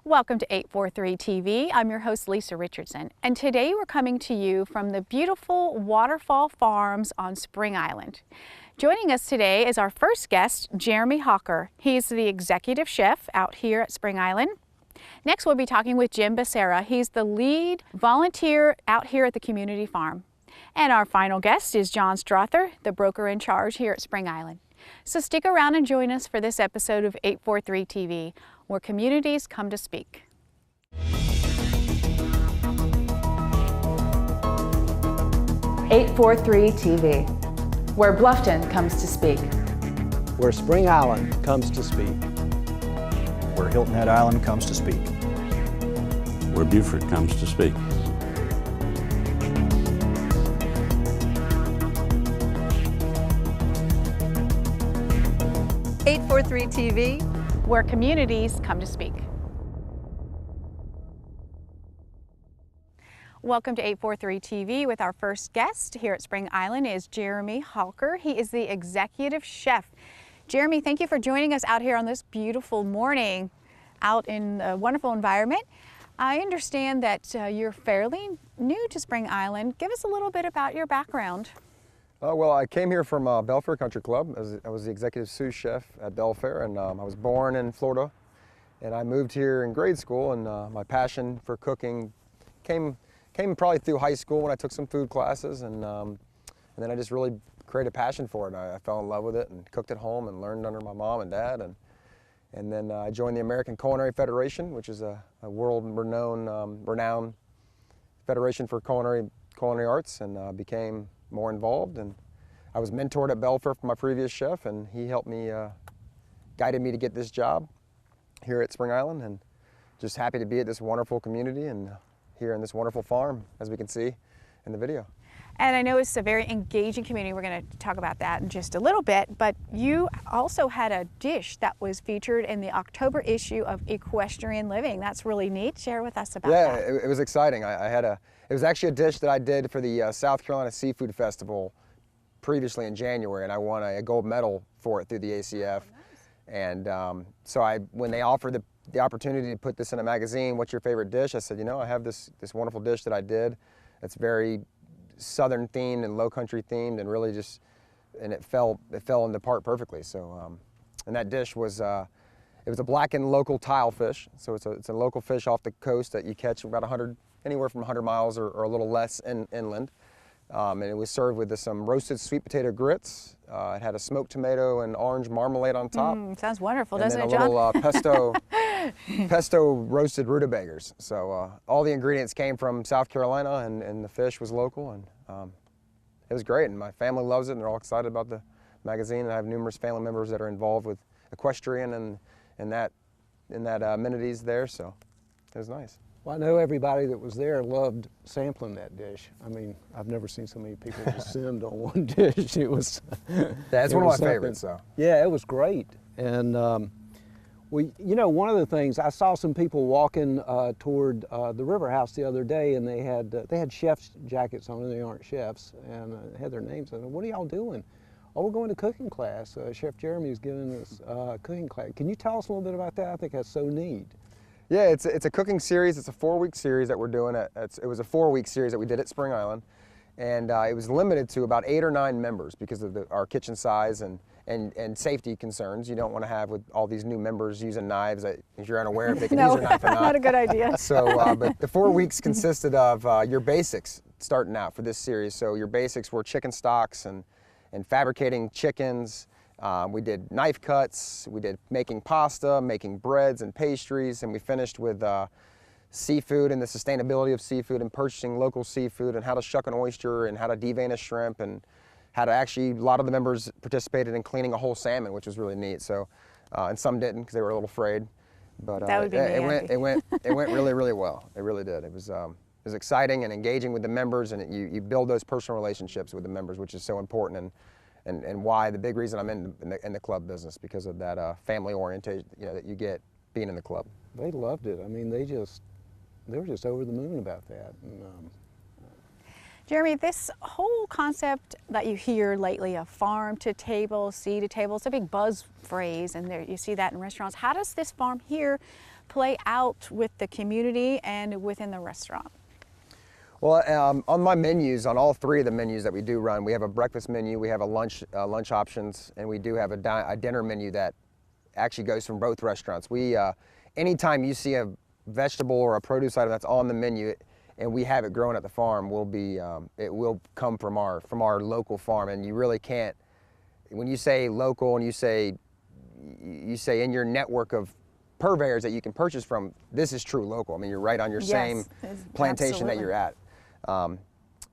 Welcome to 843 TV. I'm your host, Lisa Richardson, and today we're coming to you from the beautiful Waterfall Farms on Spring Island. Joining us today is our first guest, Jeremy Halker. He's the executive chef out here at Spring Island. Next, we'll be talking with Jim Becerra. He's the lead volunteer out here at the community farm. And our final guest is John Strother, the broker in charge here at Spring Island. So stick around and join us for this episode of 843 TV, where communities come to speak. "843 TV, where Bluffton comes to speak. Where Spring Island comes to speak. Where Hilton Head Island comes to speak. Where Beaufort comes to speak. "843 TV, where communities come to speak. Welcome to 843 TV with our first guest here at Spring Island is Jeremy Halker. He is the executive chef. Jeremy, thank you for joining us out here on this beautiful morning out in a wonderful environment. I understand that you're fairly new to Spring Island. Give us a little bit about your background. Well, I came here from Belfair Country Club. I was the executive sous chef at Belfair, and I was born in Florida. And I moved here in grade school, and my passion for cooking came probably through high school when I took some food classes, and then I just really created a passion for it. I fell in love with it and cooked at home and learned under my mom and dad, and then I joined the American Culinary Federation, which is a world-renowned federation for culinary arts, and became more involved. And I was mentored at Belfair from my previous chef, and he helped me, guided me to get this job here at Spring Island, and just happy to be at this wonderful community and here in this wonderful farm, as we can see in the video. And I know it's a very engaging community. We're going to talk about that in just a little bit, but you also had a dish that was featured in the October issue of Equestrian Living. That's really neat. Share with us about that. Yeah, it was exciting. It was actually a dish that I did for the South Carolina Seafood Festival previously in January, and I won a gold medal for it through the ACF. Oh, nice. And so when they offered the opportunity to put this in a magazine, what's your favorite dish? I said, I have this wonderful dish that I did. It's very Southern themed and low country themed, and really and it fell into part perfectly. So, and that dish was, it was a blackened local tile fish. So it's a local fish off the coast that you catch about anywhere from 100 miles or a little less inland. And it was served with some roasted sweet potato grits. It had a smoked tomato and orange marmalade on top. Sounds wonderful, and doesn't then it, John? A little pesto roasted rutabagas. So all the ingredients came from South Carolina, and the fish was local, and it was great. And my family loves it, and they're all excited about the magazine. And I have numerous family members that are involved with equestrian and that amenities there. So it was nice. Well, I know everybody that was there loved sampling that dish. I mean, I've never seen so many people descend on one dish. It was that's one of my favorites. So yeah, it was great. And one of the things, I saw some people walking toward the River House the other day, and they had chef's jackets on, and they aren't chefs, and had their names on it. What are y'all doing? Oh, we're going to cooking class. Chef Jeremy is giving us cooking class. Can you tell us a little bit about that? I think that's so neat. Yeah, it's a cooking series. It's a 4-week series that we're doing. It was a 4-week series that we did at Spring Island, and it was limited to about 8 or 9 members because of our kitchen size and safety concerns. You don't want to have with all these new members using knives that, if you're unaware if they can use their knife or not. Not a good idea. So, but the 4 weeks consisted of your basics starting out for this series. So your basics were chicken stocks and fabricating chickens. We did knife cuts, we did making pasta, making breads and pastries, and we finished with seafood and the sustainability of seafood and purchasing local seafood and how to shuck an oyster and how to devein a shrimp, and how to actually, a lot of the members participated in cleaning a whole salmon, which was really neat. So, and some didn't because they were a little afraid. But that would be it went really, really well. It really did. It was exciting and engaging with the members, and you build those personal relationships with the members, which is so important. And why the big reason I'm in the club business, because of that family orientation that you get being in the club. They loved it. I mean, they were just over the moon about that. And, Jeremy, this whole concept that you hear lately of farm to table, sea to table, it's a big buzz phrase, and there, you see that in restaurants. How does this farm here play out with the community and within the restaurant? Well, on my menus, on all three of the menus that we do run, we have a breakfast menu, we have a lunch options, and we do have a dinner menu that actually goes from both restaurants. Anytime you see a vegetable or a produce item that's on the menu, and we have it grown at the farm, it will come from our local farm. And you really can't, when you say local and you say in your network of purveyors that you can purchase from, this is true local. I mean, you're right on your same plantation that you're at. And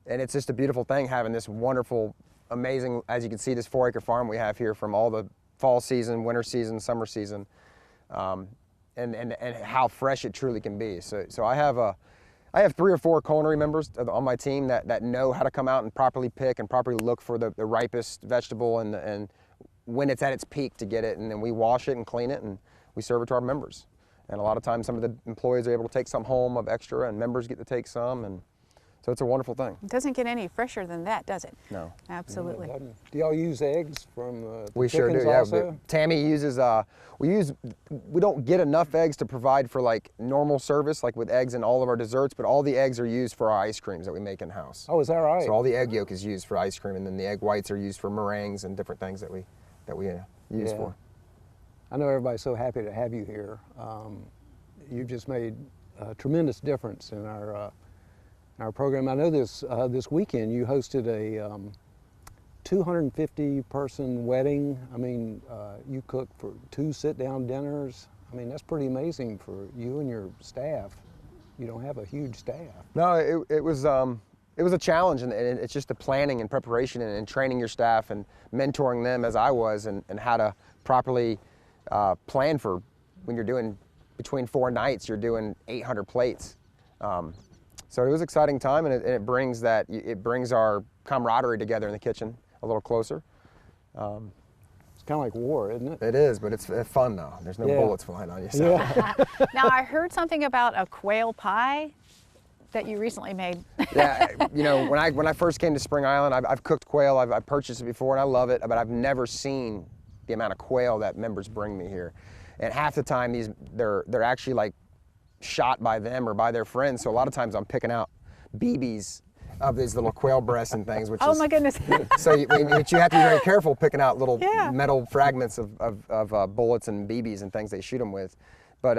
it's just a beautiful thing having this wonderful, amazing, as you can see, this 4-acre farm we have here from all the fall season, winter season, summer season, and how fresh it truly can be. So I have 3 or 4 culinary members on my team that know how to come out and properly pick and properly look for the ripest vegetable and when it's at its peak to get it, and then we wash it and clean it and we serve it to our members. And a lot of times some of the employees are able to take some home of extra and members get to take some, and so it's a wonderful thing. It doesn't get any fresher than that, does it? No. Absolutely. No, do y'all use eggs from the We sure do, yeah. also? Tammy uses, we don't get enough eggs to provide for like normal service, like with eggs in all of our desserts, but all the eggs are used for our ice creams that we make in-house. Oh, is that right? So all the egg yolk is used for ice cream, and then the egg whites are used for meringues and different things that we use for. I know everybody's so happy to have you here. You've just made a tremendous difference in our program. I know this weekend you hosted a 250-person wedding. I mean, you cooked for 2 sit-down dinners. I mean, that's pretty amazing for you and your staff. You don't have a huge staff. No, it was a challenge, and it's just the planning and preparation and training your staff and mentoring them as I was, and how to properly plan for when you're doing between 4 nights, you're doing 800 plates. So it was an exciting time, and it brings our camaraderie together in the kitchen a little closer. It's kind of like war, isn't it? It is, but it's fun though. There's no bullets flying on you. So. Yeah. Now, I heard something about a quail pie that you recently made. Yeah, you know, when I first came to Spring Island, I've cooked quail. I've purchased it before, and I love it, but I've never seen the amount of quail that members bring me here. And half the time, they're actually like shot by them or by their friends. So a lot of times I'm picking out BBs of these little quail breasts and things. Which my goodness. So you have to be very careful picking out little metal fragments of bullets and BBs and things they shoot them with. But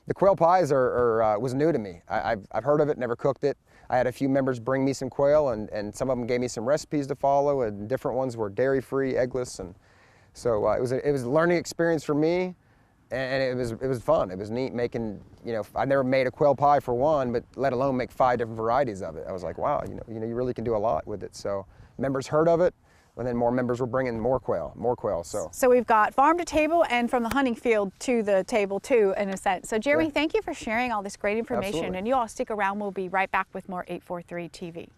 the quail pies was new to me. I've heard of it, never cooked it. I had a few members bring me some quail, and some of them gave me some recipes to follow, and different ones were dairy-free, eggless, and so it was a learning experience for me. And it was fun. It was neat making, you know, I never made a quail pie for one, but let alone make 5 different varieties of it. I was like, wow, you really can do a lot with it. So members heard of it, and then more members were bringing more quail. So we've got farm to table and from the hunting field to the table too, in a sense. So Jeremy, thank you for sharing all this great information. Absolutely. And you all stick around. We'll be right back with more 843 TV.